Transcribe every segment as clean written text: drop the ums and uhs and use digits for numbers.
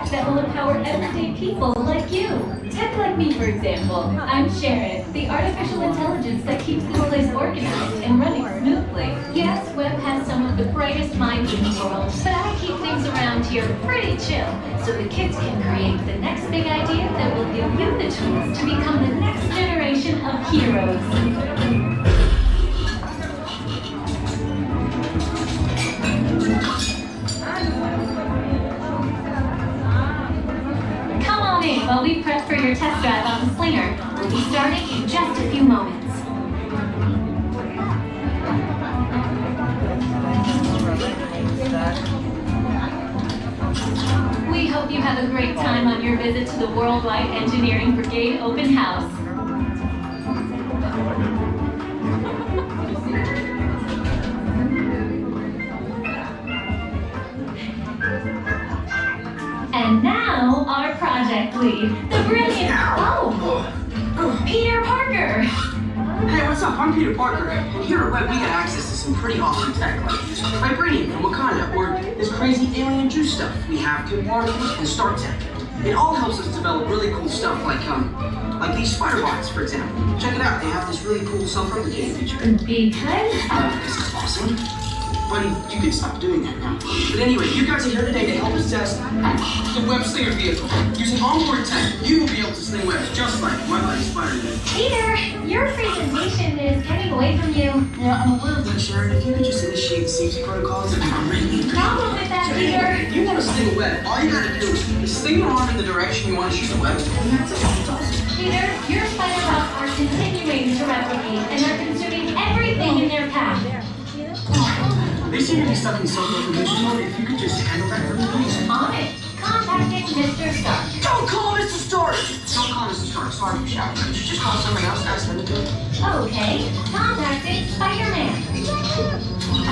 tech that will empower everyday people like you. Tech like me, for example. I'm Sharon, the artificial intelligence that keeps this place organized and running smoothly. Yes, Web has some of the brightest minds in the world, but I keep things around here pretty chill, so the kids can create the next big idea that will give you the tools to become the next generation of heroes. Come on in while we prep for your test drive on the Slinger. We'll be starting in just a few moments. We hope you have a great time on your visit to the Worldwide Engineering Brigade Open House. And now, our project lead, the brilliant... Oh! Peter Parker! Hey, what's up? I'm Peter Parker. And here at Web, we got access to some pretty awesome tech, like vibranium from Wakanda, or this crazy alien juice stuff. We have good particles and star tech. It all helps us develop really cool stuff, like these spider bots, for example. Check it out. They have this really cool self-replicating feature. Because? This is awesome. Buddy, you can stop doing that now. But anyway, you guys are here today to help us test the Web Slinger vehicle. Using onboard tech, you will be able to sling webs just like my buddy Spider-Man. Peter, your presentation is getting away from you. Yeah, I'm aware of that, Sharon. If you could just initiate the safety protocols, it'd be greatly appreciated. Problem with that, Peter? If you want to sling a web, all you gotta do is sling your arm in the direction you want to shoot the web, and that's it. Peter, your spider bots are continuing to replicate and are consuming everything in their path. They seem to be stuck in self-replication mode. If you could just handle that for me, please. On it. Contacting Mr. Stark. Don't call Mr. Stark! Don't call Mr. Stark. Sorry for shouting. Could you just call someone else to ask them to do it? Okay. Contacting Spider-Man.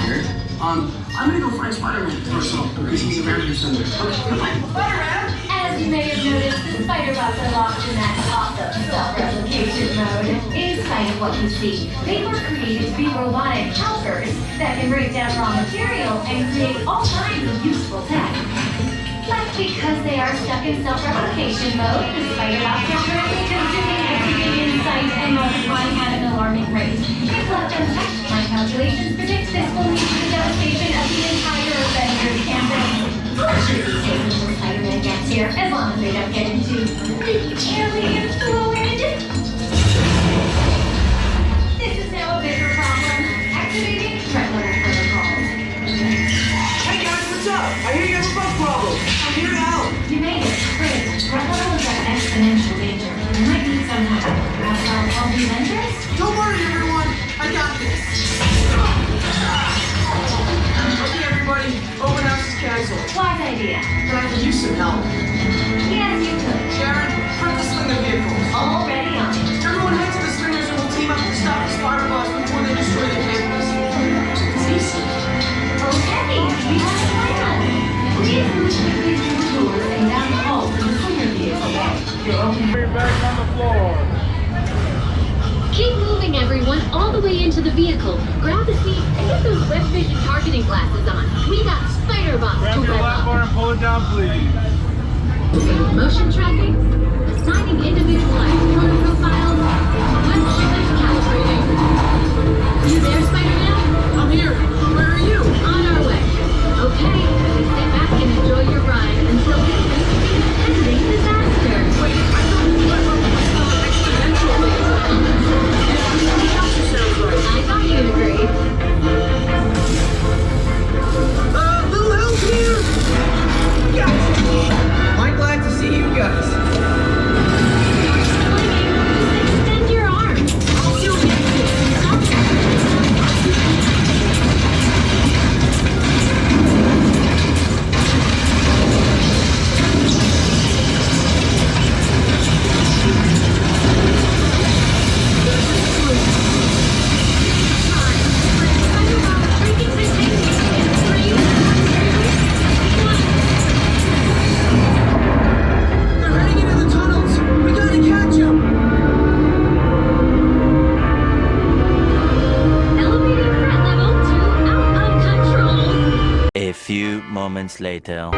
Weird. I'm gonna go find Spider-Man first of all, because he's around here somewhere. Okay, goodbye. Spider-Man! As you may have noticed, the spider bots are locked in that awesome self-replication mode. In spite of what you see, they were created to be robotic helpers that can break down raw material and create all kinds of useful tech. But because they are stuck in self-replication mode, the spider bots are currently consuming everything in sight and multiplying at an alarming rate. If left untouched, my calculations predict this will lead to the devastation of the entire Avengers Campus. Should be safe until Spider-Man gets here, as long as they don't get into alien fluid. This is now a bigger problem. Activating threat level protocols. Hey guys, what's up? I hear you have a bug problem. I'm here to help. You made it. Great. Threat level is at exponential danger. You might need some help. Perhaps I'll call the Avengers? Don't worry, everyone. I got this. Okay, everybody. Open house is canceled. Wise idea. But I could use some help. Yes, you could. Sharon, prep the Slinger vehicles. Already on it. Everyone head to the Slingers and we'll team up to stop the spider bots before they destroy the campus. It's easy. Okay, we have a plan. Please move quickly through the doors and down the hall to the Slinger vehicle. You're opening. Back on the floor. Keep moving, everyone, all the way into the vehicle. Grab a seat and get those web vision targeting glasses on. We got spider bots Grab to your web lap bar up. and pull it down, please. Motion tracking, assigning individualized photo profiles, web slingers calibrating. You there, Spider-Man? I'm here. Where are you? On our way. Okay, sit back and enjoy your ride until we reach the impending disaster. Wait, I thought you were exponential Everything else sounds right. I thought you'd agree. Little help here! Guys! I'm glad to see you guys. Extend your arm. I'll do it. They're heading into the tunnels. We gotta catch them. Elevating threat level to out of control. A few moments later.